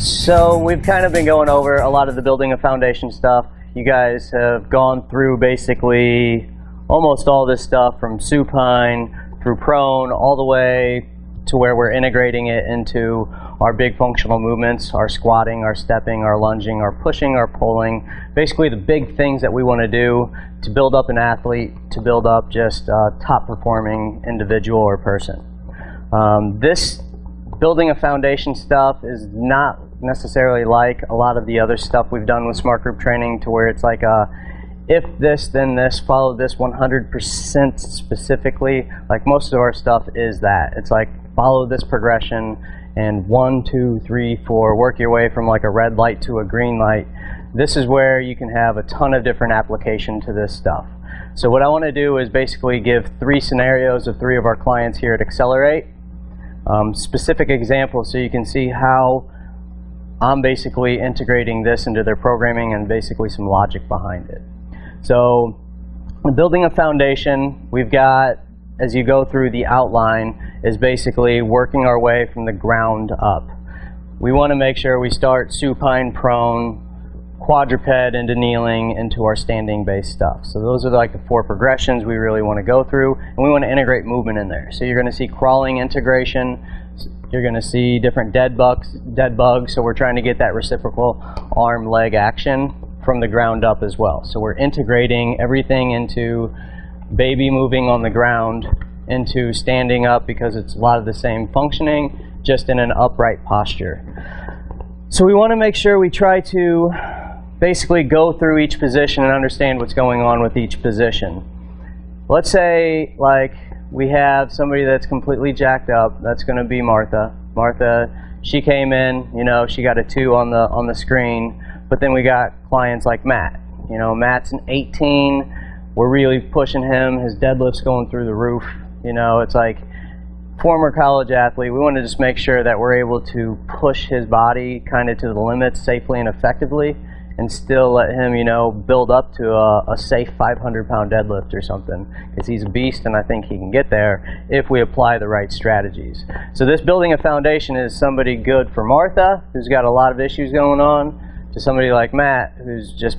So we've kind of been going over a lot of the building a foundation stuff. You guys have gone through basically almost all this stuff from supine through prone all the way to where we're integrating it into our big functional movements, our squatting, our stepping, our lunging, our pushing, our pulling. Basically the big things that we want to do to build up an athlete, to build up just a top performing individual or person. This building a foundation stuff is not necessarily like a lot of the other stuff we've done with smart group training, to where it's like if this then this, follow this 100% specifically. Like most of our stuff is that it's like follow this progression and 1, 2, 3, 4, work your way from like a red light to a green light. This is where you can have a ton of different application to this stuff. So what I want to do is basically give 3 scenarios of 3 of our clients here at Accelerate. Specific examples so you can see how I'm basically integrating this into their programming and basically some logic behind it. So building a foundation, we've got, as you go through the outline, is basically working our way from the ground up. We want to make sure we start supine, prone, quadruped into kneeling, into our standing based stuff. So those are like the 4 progressions we really want to go through, and we want to integrate movement in there. So you're going to see crawling integration, you're going to see different dead bugs, so we're trying to get that reciprocal arm leg action from the ground up as well. So we're integrating everything into baby moving on the ground into standing up, because it's a lot of the same functioning, just in an upright posture. So we want to make sure we try to basically go through each position and understand what's going on with each position. Let's say like we have somebody that's completely jacked up. That's going to be Martha. Martha, she came in, you know, she got a 2 on the screen, but then we got clients like Matt. You know, Matt's an 18. We're really pushing him. His deadlift's going through the roof. You know, it's like former college athlete. We want to just make sure that we're able to push his body kind of to the limits safely and effectively, and still let him, you know, build up to a safe 500-pound deadlift or something, because he's a beast, and I think he can get there if we apply the right strategies. So this building a foundation is somebody good for Martha, who's got a lot of issues going on, to somebody like Matt, who's just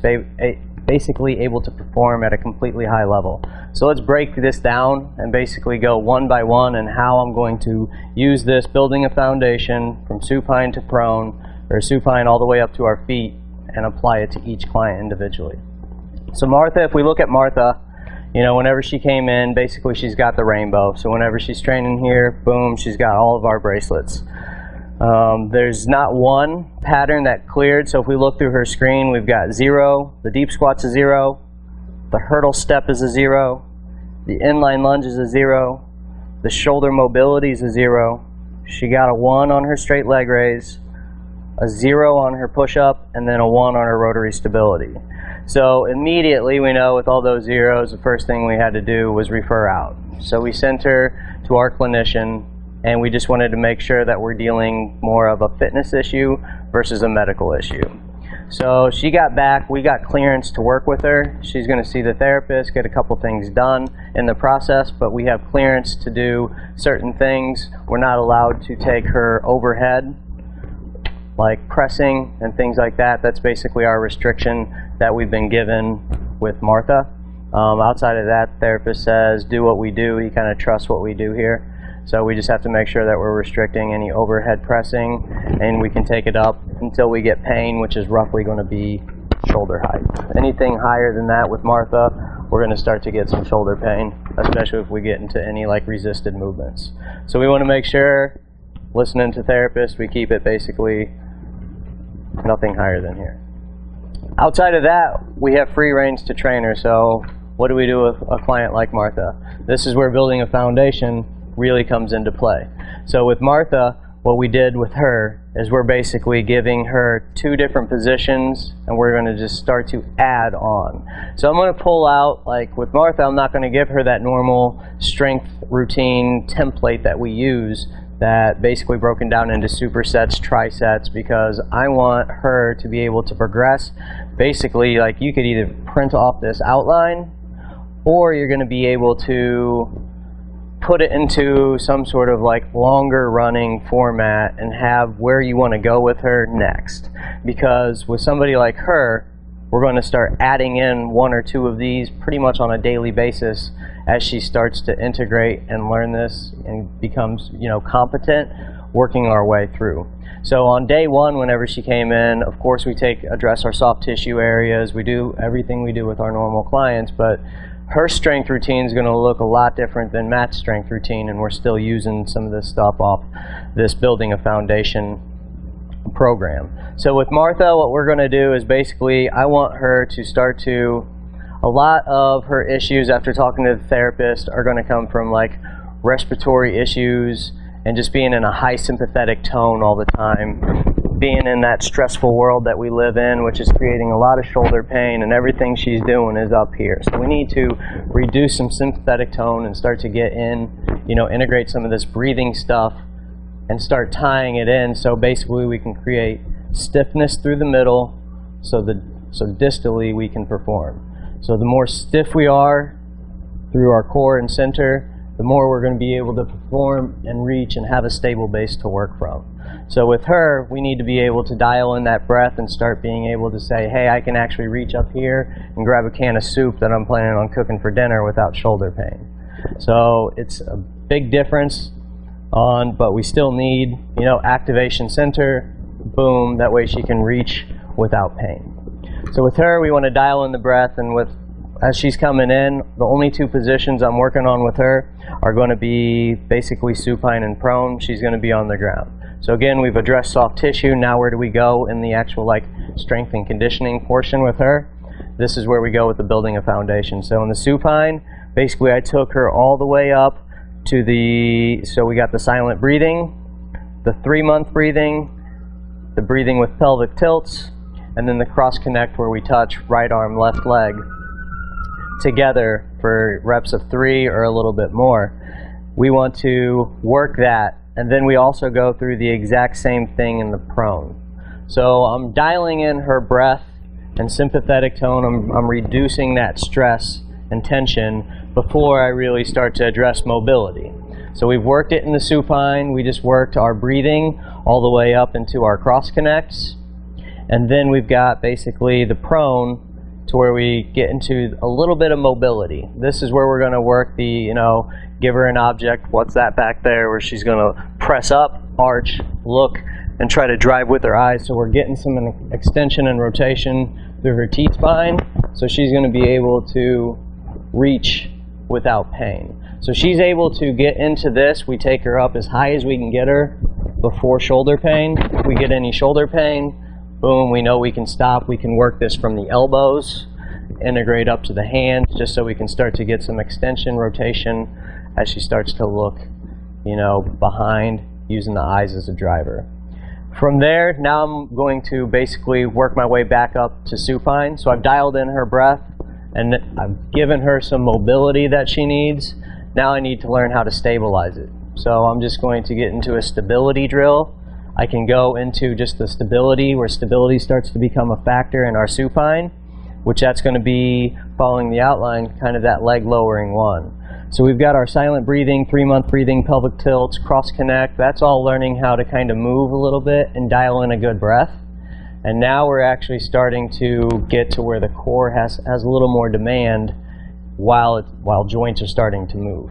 basically able to perform at a completely high level. So let's break this down and basically go one by one, and how I'm going to use this building a foundation from supine to prone, or supine all the way up to our feet, and apply it to each client individually. So Martha, if we look at Martha, you know, whenever she came in, basically she's got the rainbow. So whenever she's training here, boom, she's got all of our bracelets. There's not one pattern that cleared. So if we look through her screen, we've got 0, the deep squat's a 0, the hurdle step is a 0, the inline lunge is a 0, the shoulder mobility is a 0, she got a 1 on her straight leg raise, a 0 on her push-up, and then a 1 on her rotary stability. So immediately we know with all those zeros, the first thing we had to do was refer out. So we sent her to our clinician, and we just wanted to make sure that we're dealing more of a fitness issue versus a medical issue. So she got back, we got clearance to work with her. She's going to see the therapist, get a couple things done in the process, but we have clearance to do certain things. We're not allowed to take her overhead, like pressing and things like that. That's basically our restriction that we've been given with Martha. Outside of that, therapist says do what we do. He kind of trusts what we do here. So we just have to make sure that we're restricting any overhead pressing, and we can take it up until we get pain, which is roughly going to be shoulder height. Anything higher than that with Martha, we're going to start to get some shoulder pain, especially if we get into any like resisted movements. So we want to make sure, listening to therapists, we keep it basically nothing higher than here. Outside of that, we have free range to train her. So what do we do with a client like Martha? This is where building a foundation really comes into play. So with Martha, what we did with her is we're basically giving her 2 different positions, and we're going to just start to add on. So I'm going to pull out, like with Martha, I'm not going to give her that normal strength routine template that we use, that basically broken down into supersets, trisets, because I want her to be able to progress. Basically, like you could either print off this outline, or you're going to be able to put it into some sort of like longer running format and have where you want to go with her next. Because with somebody like her, we're going to start adding in 1 or 2 of these pretty much on a daily basis as she starts to integrate and learn this and becomes, you know, competent, working our way through. So on day 1, whenever she came in, of course we address our soft tissue areas. We do everything we do with our normal clients, but her strength routine is going to look a lot different than Matt's strength routine, and we're still using some of this stuff off this Building a Foundation program. So with Martha, what we're going to do is basically, I want her to start to, a lot of her issues after talking to the therapist are going to come from like respiratory issues and just being in a high sympathetic tone all the time, being in that stressful world that we live in, which is creating a lot of shoulder pain, and everything she's doing is up here. So we need to reduce some sympathetic tone and start to get in, you know, integrate some of this breathing stuff and start tying it in, so basically we can create stiffness through the middle, so distally we can perform. So the more stiff we are through our core and center, the more we're going to be able to perform and reach and have a stable base to work from. So with her, we need to be able to dial in that breath and start being able to say, hey, I can actually reach up here and grab a can of soup that I'm planning on cooking for dinner without shoulder pain. So it's a big difference but we still need, you know, activation center, boom, that way she can reach without pain. So with her, we want to dial in the breath, and as she's coming in, the only 2 positions I'm working on with her are going to be basically supine and prone. She's going to be on the ground. So again, we've addressed soft tissue. Now where do we go in the actual like strength and conditioning portion with her? This is where we go with the Building a Foundation. So in the supine, basically I took her all the way up to so we got the silent breathing, the 3-month breathing, the breathing with pelvic tilts, and then the cross connect where we touch right arm, left leg together for reps of 3 or a little bit more. We want to work that, and then we also go through the exact same thing in the prone. So I'm dialing in her breath and sympathetic tone. I'm reducing that stress and tension before I really start to address mobility. So we've worked it in the supine, we just worked our breathing all the way up into our cross connects, and then we've got basically the prone to where we get into a little bit of mobility. This is where we're going to work the, you know, give her an object, what's that back there, where she's going to press up, arch, look, and try to drive with her eyes. So we're getting some extension and rotation through her T-spine, so she's going to be able to reach without pain. So she's able to get into this. We take her up as high as we can get her before shoulder pain. If we get any shoulder pain, boom, we know we can stop. We can work this from the elbows, integrate up to the hands, just so we can start to get some extension, rotation as she starts to look, you know, behind, using the eyes as a driver. From there, now I'm going to basically work my way back up to supine. So I've dialed in her breath, and I've given her some mobility that she needs. Now I need to learn how to stabilize it. So I'm just going to get into a stability drill. I can go into just the stability, where stability starts to become a factor in our supine, which that's going to be, following the outline, kind of that leg lowering one. So we've got our silent breathing, 3-month breathing, pelvic tilts, cross connect. That's all learning how to kind of move a little bit and dial in a good breath. And now we're actually starting to get to where the core has a little more demand while joints are starting to move.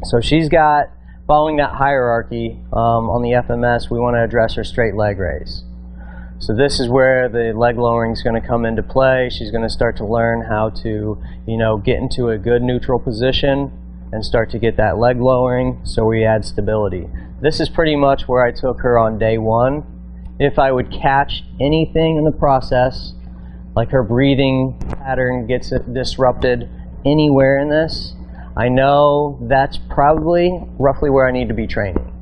So she's got, following that hierarchy, on the FMS, we want to address her straight leg raise. So this is where the leg lowering is going to come into play. She's going to start to learn how to, you know, get into a good neutral position and start to get that leg lowering, so we add stability. This is pretty much where I took her on day 1. If I would catch anything in the process, like her breathing pattern gets disrupted anywhere in this, I know that's probably roughly where I need to be training.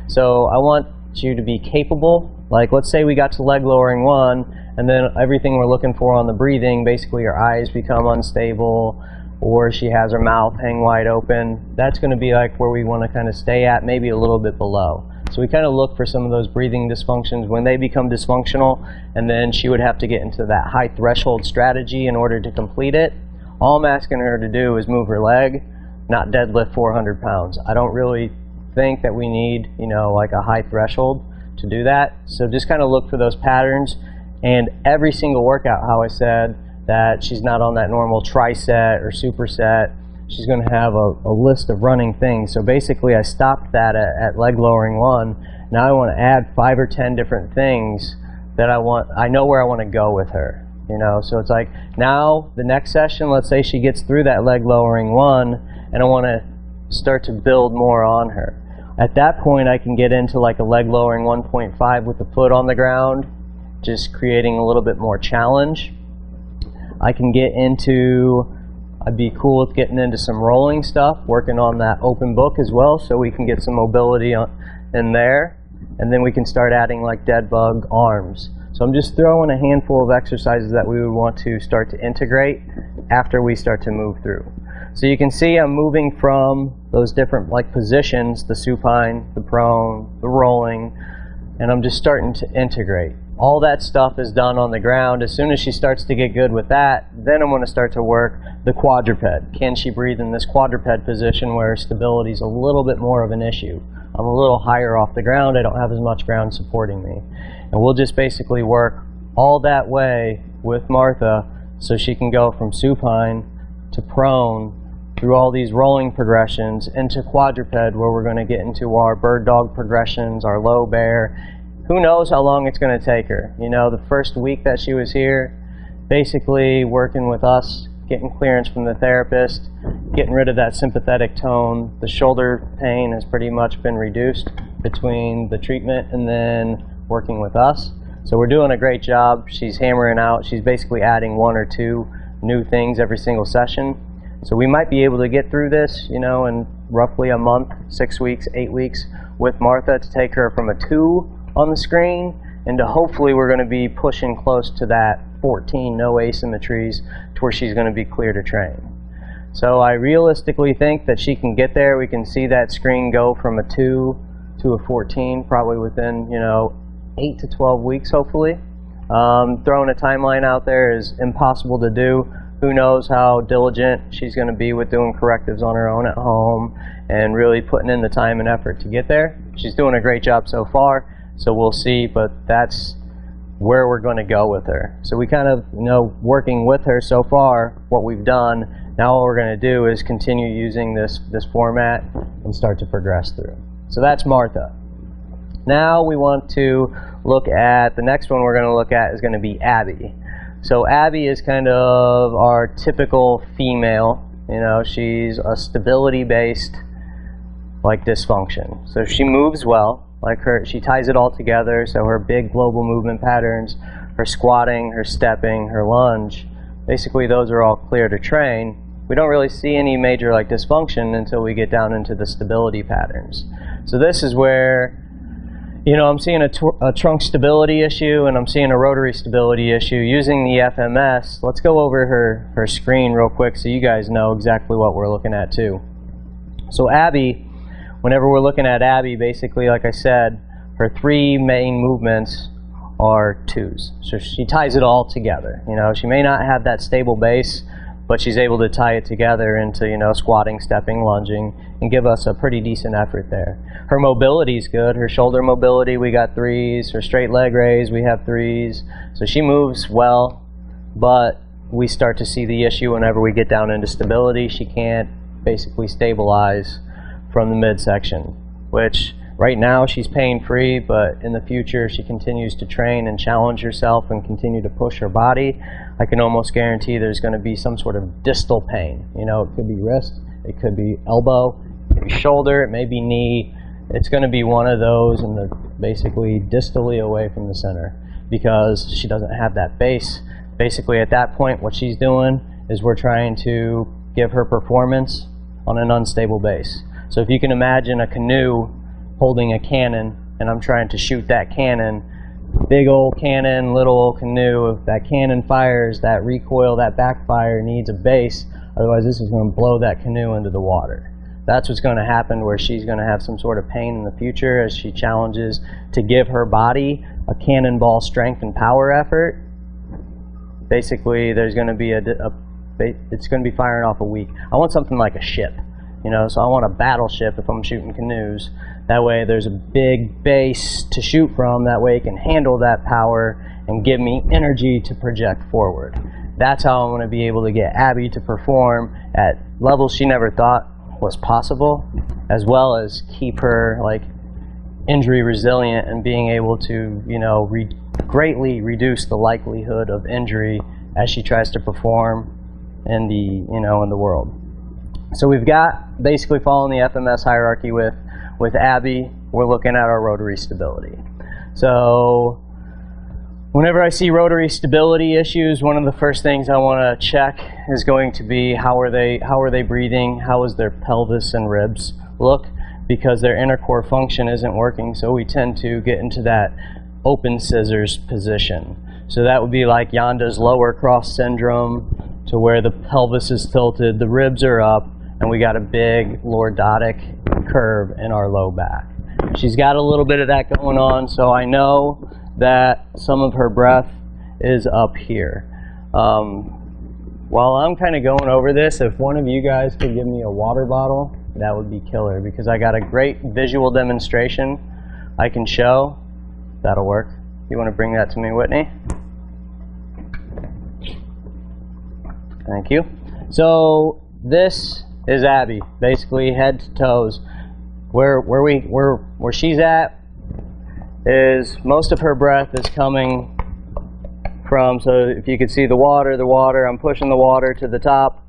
So I want you to be capable. Like, let's say we got to leg lowering 1, and then everything we're looking for on the breathing, basically her eyes become unstable, or she has her mouth hang wide open. That's going to be like where we want to kind of stay at, maybe a little bit below. So we kind of look for some of those breathing dysfunctions when they become dysfunctional, and then she would have to get into that high threshold strategy in order to complete it. All I'm asking her to do is move her leg, not deadlift 400 pounds. I don't really think that we need, you know, like a high threshold to do that. So just kind of look for those patterns, and every single workout, how I said that she's not on that normal tri-set or superset, she's going to have a list of running things. So basically I stopped that at leg lowering 1. Now I want to add 5 or 10 different things that I know where I want to go with her, you know. So it's like, now the next session, let's say she gets through that leg lowering 1, and I want to start to build more on her. At that point I can get into like a leg lowering 1.5 with the foot on the ground, just creating a little bit more challenge. I can get into, I'd be cool with getting into some rolling stuff, working on that open book as well, so we can get some mobility in there, and then we can start adding like dead bug arms. So I'm just throwing a handful of exercises that we would want to start to integrate after we start to move through. So you can see I'm moving from those different like positions, the supine, the prone, the rolling, and I'm just starting to integrate. All that stuff is done on the ground. As soon as she starts to get good with that, then I'm going to start to work the quadruped. Can she breathe in this quadruped position where stability is a little bit more of an issue? I'm a little higher off the ground. I don't have as much ground supporting me. And we'll just basically work all that way with Martha so she can go from supine to prone through all these rolling progressions into quadruped, where we're going to get into our bird dog progressions, our low bear. Who knows how long it's going to take her. You know, the first week that she was here, basically working with us, getting clearance from the therapist, getting rid of that sympathetic tone. The shoulder pain has pretty much been reduced between the treatment and then working with us. So we're doing a great job. She's hammering out. She's basically adding 1 or 2 new things every single session. So we might be able to get through this, you know, in roughly a month, 6 weeks, 8 weeks with Martha, to take her from a 2 on the screen into hopefully we're going to be pushing close to that 14, no asymmetries, to where she's going to be clear to train. So I realistically think that she can get there. We can see that screen go from a 2 to a 14 probably within, you know, 8 to 12 weeks hopefully. Throwing a timeline out there is impossible to do. Who knows how diligent she's going to be with doing correctives on her own at home and really putting in the time and effort to get there. She's doing a great job so far, so we'll see, but that's where we're going to go with her. So we kind of, you know, working with her so far, what we've done. Now what we're going to do is continue using this format and start to progress through. So that's Martha. Now we want to look at, the next one we're going to look at is going to be Abby. So Abby is kind of our typical female. You know, she's a stability-based like dysfunction. So she moves well, like she ties it all together. So her big global movement patterns, her squatting, her stepping, her lunge, basically those are all clear to train. We don't really see any major like dysfunction until we get down into the stability patterns. So this is where, you know, I'm seeing a trunk stability issue and I'm seeing a rotary stability issue using the FMS. Let's go over her screen real quick so you guys know exactly what we're looking at too. So Abby, whenever we're looking at Abby, basically, like I said, her 3 main movements are 2s. So she ties it all together. You know, she may not have that stable base, but she's able to tie it together into, you know, squatting, stepping, lunging, and give us a pretty decent effort there. Her mobility is good. Her shoulder mobility, we got 3s. Her straight leg raise, we have 3s. So she moves well, but we start to see the issue whenever we get down into stability. She can't basically stabilize from the midsection, which right now she's pain-free, but in the future she continues to train and challenge herself and continue to push her body. I can almost guarantee there's going to be some sort of distal pain. You know, it could be wrist, it could be elbow, it could be shoulder, it may be knee. It's going to be one of those, and basically distally away from the center, because she doesn't have that base. Basically at that point what she's doing is we're trying to give her performance on an unstable base. So if you can imagine a canoe holding a cannon, and I'm trying to shoot that cannon, big old cannon, little old canoe, if that cannon fires, that recoil, that backfire needs a base, otherwise this is going to blow that canoe into the water. That's what's going to happen, where she's going to have some sort of pain in the future as she challenges to give her body a cannonball strength and power effort. Basically there's going to be it's going to be firing off a weak. I want something like a ship. so I want a battleship if I'm shooting canoes. That way there's a big base to shoot from, that way it can handle that power and give me energy to project forward. That's how I want to be able to get Abby to perform at levels she never thought was possible, as well as keep her like injury resilient and being able to, greatly reduce the likelihood of injury as she tries to perform in the, in the world. So we've got basically following the FMS hierarchy with Abby. We're looking at our rotary stability. So whenever I see rotary stability issues, one of the first things I want to check is going to be how are they breathing, how is their pelvis and ribs look, because their inner core function isn't working, so we tend to get into that open scissors position. So that would be like Yanda's lower cross syndrome, to where the pelvis is tilted, the ribs are up, and we got a big lordotic curve in our low back. She's got a little bit of that going on, so I know that some of her breath is up here. While I'm kind of going over this, if one of you guys could give me a water bottle, that would be killer, because I got a great visual demonstration I can show. That'll work. You want to bring that to me, Whitney? Thank you. So this is Abby, basically head to toes. Where she's at is most of her breath is coming from, so if you could see the water, I'm pushing the water to the top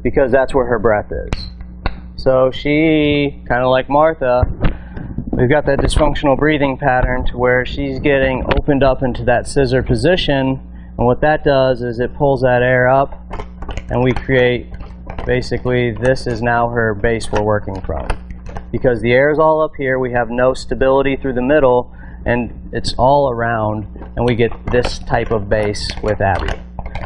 because that's where her breath is. So she, kind of like Martha, we've got that dysfunctional breathing pattern to where she's getting opened up into that scissor position, and what that does is it pulls that air up and we create, basically this is now her base we're working from. Because the air is all up here, we have no stability through the middle, and it's all around, and we get this type of base with Abby.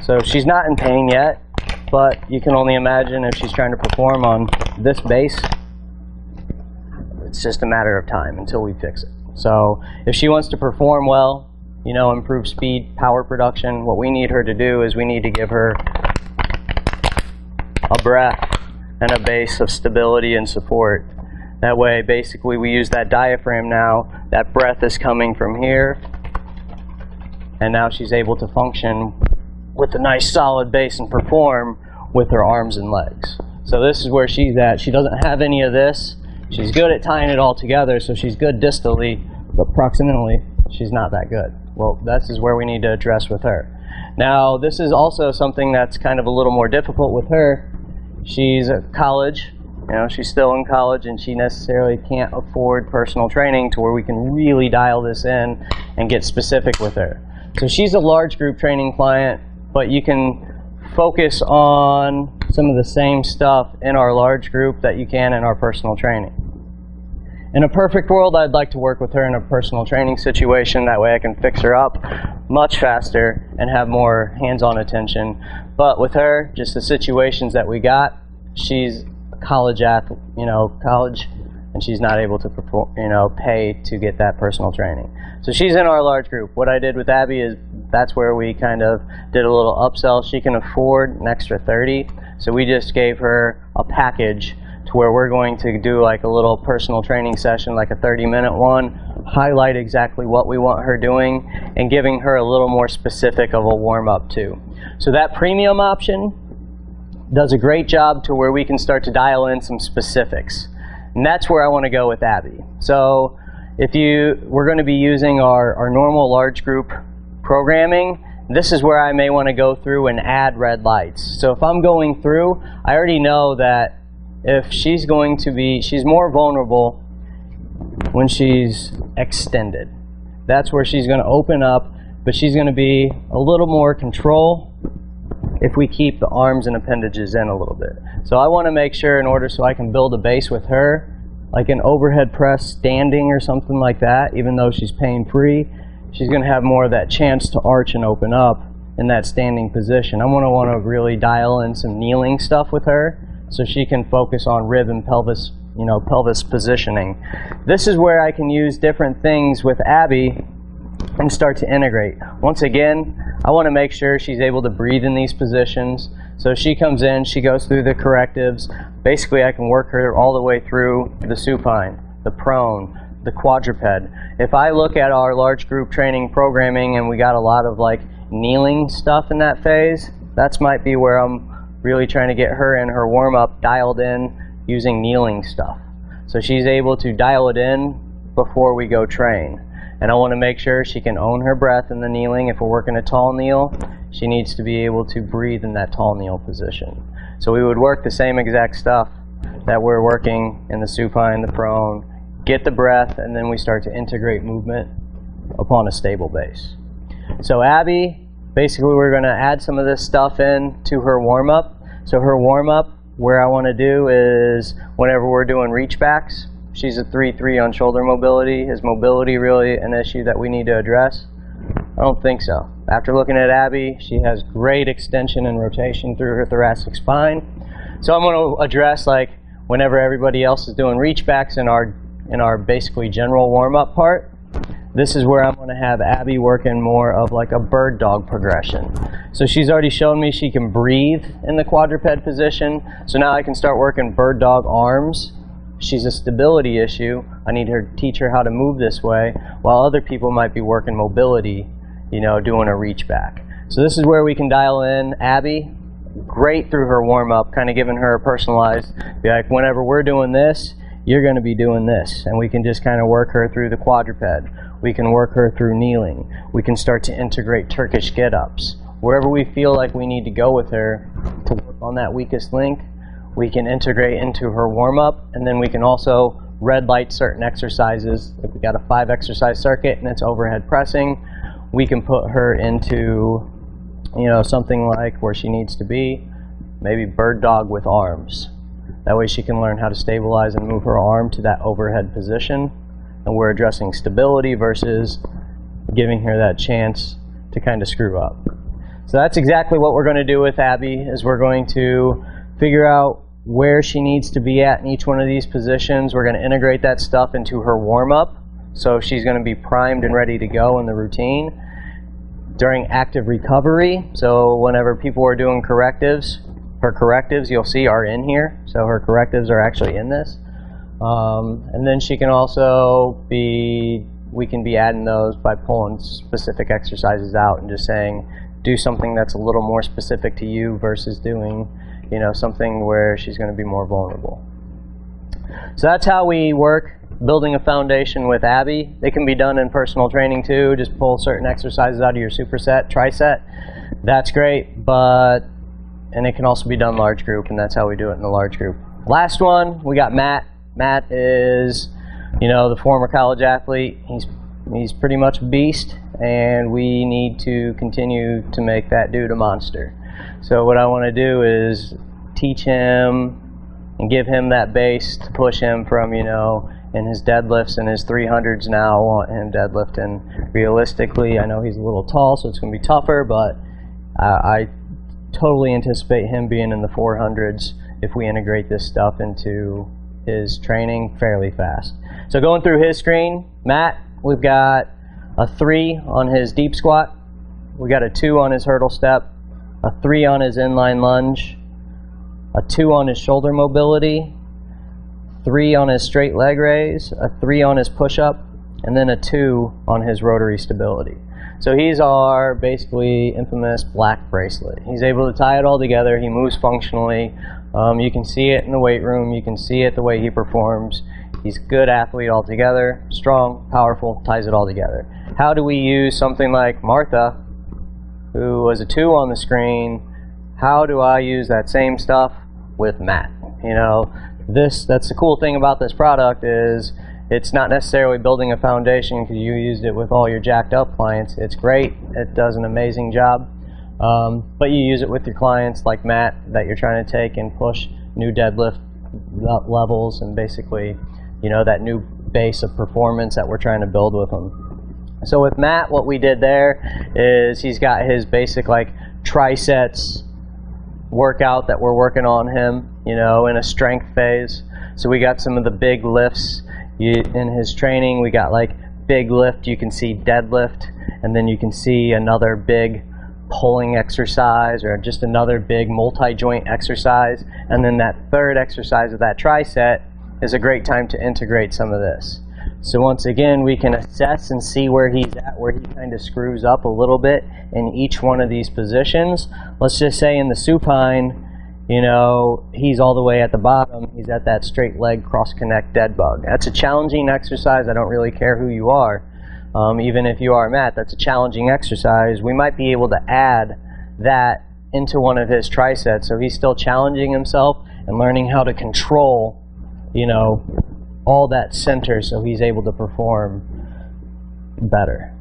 So she's not in pain yet, but you can only imagine if she's trying to perform on this base, it's just a matter of time until we fix it. So if she wants to perform well, improve speed, power production, what we need her to do is we need to give her a breath and a base of stability and support. That way, basically, we use that diaphragm now. That breath is coming from here, and now she's able to function with a nice solid base and perform with her arms and legs. So this is where she's at. She doesn't have any of this. She's good at tying it all together, so she's good distally, but proximally, she's not that good. Well, this is where we need to address with her. Now, this is also something that's kind of a little more difficult with her. She's at college. She's still in college, and she necessarily can't afford personal training to where we can really dial this in and get specific with her. So she's a large group training client, but you can focus on some of the same stuff in our large group that you can in our personal training. In a perfect world, I'd like to work with her in a personal training situation. That way I can fix her up much faster and have more hands-on attention. But with her, just the situations that we got, she's college athlete, college, and she's not able to perform, pay to get that personal training. So she's in our large group. What I did with Abby is that's where we kind of did a little upsell. She can afford an extra 30, so we just gave her a package to where we're going to do like a little personal training session, like a 30-minute one, highlight exactly what we want her doing, and giving her a little more specific of a warm-up too. So that premium option does a great job to where we can start to dial in some specifics. And that's where I want to go with Abby. So we're going to be using our normal large group programming. This is where I may want to go through and add red lights. So if I'm going through, I already know that if she's more vulnerable when she's extended. That's where she's going to open up, but she's going to be a little more control if we keep the arms and appendages in a little bit. So I want to make sure, in order so I can build a base with her, like an overhead press standing or something like that, even though she's pain-free, she's going to have more of that chance to arch and open up in that standing position. I'm going to want to really dial in some kneeling stuff with her so she can focus on rib and pelvis, pelvis positioning. This is where I can use different things with Abby and start to integrate. Once again, I want to make sure she's able to breathe in these positions. So she comes in, she goes through the correctives. Basically, I can work her all the way through the supine, the prone, the quadruped. If I look at our large group training programming and we got a lot of like kneeling stuff in that phase, that might be where I'm really trying to get her in her warm-up dialed in using kneeling stuff. So she's able to dial it in before we go train. And I want to make sure she can own her breath in the kneeling. If we're working a tall kneel, she needs to be able to breathe in that tall kneel position. So we would work the same exact stuff that we're working in the supine, the prone, get the breath, and then we start to integrate movement upon a stable base. So Abby, basically we're going to add some of this stuff in to her warm-up. So her warm-up, where I want to do is whenever we're doing reach backs, she's a 3-3 on shoulder mobility. Is mobility really an issue that we need to address? I don't think so. After looking at Abby, she has great extension and rotation through her thoracic spine. So I'm going to address, like, whenever everybody else is doing reach backs in our basically general warm-up part, this is where I'm going to have Abby working more of like a bird dog progression. So she's already shown me she can breathe in the quadruped position. So now I can start working bird dog arms. She's a stability issue. I need to teach her how to move this way, while other people might be working mobility, you know, doing a reach back. So this is where we can dial in Abby. Great through her warm-up, kind of giving her a personalized, be like, whenever we're doing this, you're going to be doing this. And we can just kind of work her through the quadruped. We can work her through kneeling. We can start to integrate Turkish get-ups. Wherever we feel like we need to go with her to work on that weakest link, we can integrate into her warm-up, and then we can also red light certain exercises. If we got a 5-exercise circuit and it's overhead pressing, we can put her into, you know, something like where she needs to be, maybe bird dog with arms. That way she can learn how to stabilize and move her arm to that overhead position. And we're addressing stability versus giving her that chance to kind of screw up. So that's exactly what we're going to do with Abby, is we're going to figure out where she needs to be at in each one of these positions. We're going to integrate that stuff into her warm-up, so she's going to be primed and ready to go in the routine. During active recovery, so whenever people are doing correctives, her correctives you'll see are in here, so her correctives are actually in this. And then she can also be, we can be adding those by pulling specific exercises out and just saying, do something that's a little more specific to you versus doing, you know, something where she's going to be more vulnerable. So that's how we work building a foundation with Abby. They can be done in personal training too. Just pull certain exercises out of your superset, triset. That's great, and it can also be done large group, and that's how we do it in the large group. Last one, we got Matt. Matt is, you know, the former college athlete. He's pretty much a beast, and we need to continue to make that dude a monster. So what I want to do is teach him and give him that base to push him from, you know, in his deadlifts and his 300s now. I want him deadlifting realistically. I know he's a little tall, so it's going to be tougher, but I totally anticipate him being in the 400s if we integrate this stuff into his training fairly fast. So going through his screen, Matt, we've got a 3 on his deep squat, we got a 2 on his hurdle step, a 3 on his inline lunge, a 2 on his shoulder mobility, 3 on his straight leg raise, a 3 on his push-up, and then a 2 on his rotary stability. So he's our basically infamous black bracelet. He's able to tie it all together. He moves functionally. You can see it in the weight room. You can see it the way he performs. He's a good athlete altogether, strong, powerful, ties it all together. How do we use something like Martha, who was a 2 on the screen? How do I use that same stuff with Matt? You know, that's the cool thing about this product is it's not necessarily building a foundation because you used it with all your jacked up clients. It's great. It does an amazing job. But you use it with your clients like Matt that you're trying to take and push new deadlift levels and basically, you know, that new base of performance that we're trying to build with them. So with Matt, what we did there is he's got his basic like trisets workout that we're working on him, you know, in a strength phase. So we got some of the big lifts in his training. We got like big lift, you can see deadlift, and then you can see another big pulling exercise or just another big multi-joint exercise. And then that third exercise of that tri-set is a great time to integrate some of this. So once again, we can assess and see where he's at, where he kind of screws up a little bit in each one of these positions. Let's just say in the supine, you know, he's all the way at the bottom. He's at that straight leg cross connect dead bug. That's a challenging exercise. I don't really care who you are. Even if you are Matt, that's a challenging exercise. We might be able to add that into one of his trisets, so he's still challenging himself and learning how to control, you know, all that center, so he's able to perform better.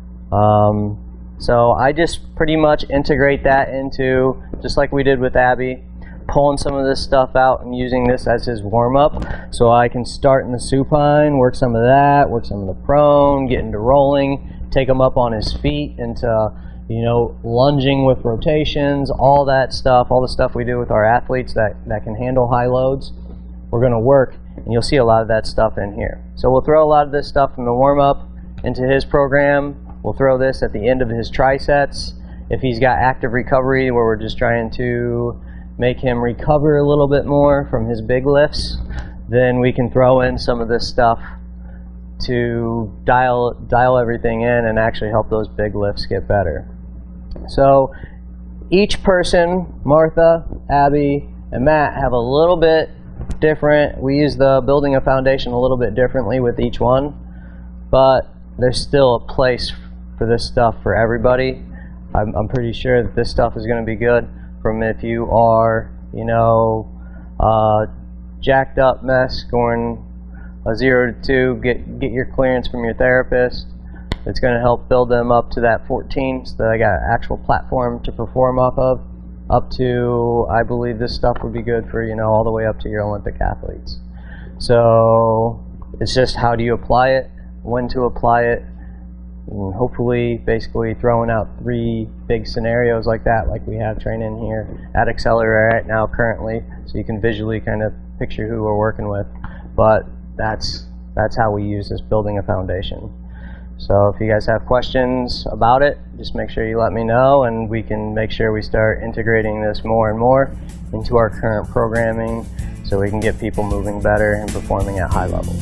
So I just pretty much integrate that into, just like we did with Abby, pulling some of this stuff out and using this as his warm-up, so I can start in the supine, work some of that, work some of the prone, get into rolling, take him up on his feet into, you know, lunging with rotations, all that stuff, all the stuff we do with our athletes that can handle high loads. We're going to work, and you'll see a lot of that stuff in here. So we'll throw a lot of this stuff from the warm-up into his program. We'll throw this at the end of his trisets. If he's got active recovery where we're just trying to make him recover a little bit more from his big lifts, then we can throw in some of this stuff to dial everything in and actually help those big lifts get better. So each person, Martha, Abby, and Matt, have a little bit different. We use the building a foundation a little bit differently with each one, but there's still a place for this stuff for everybody. I'm pretty sure that this stuff is going to be good from if you are, you know, jacked up mess, scoring a 0 to 2, get your clearance from your therapist. It's going to help build them up to that 14, so that I got an actual platform to perform off of. Up to, I believe this stuff would be good for, you know, all the way up to your Olympic athletes. So it's just how do you apply it, when to apply it, and hopefully basically throwing out 3 big scenarios like that, like we have training here at Accelerate right now currently, so you can visually kind of picture who we're working with. But that's how we use this building a foundation. So if you guys have questions about it, just make sure you let me know, and we can make sure we start integrating this more and more into our current programming so we can get people moving better and performing at high levels.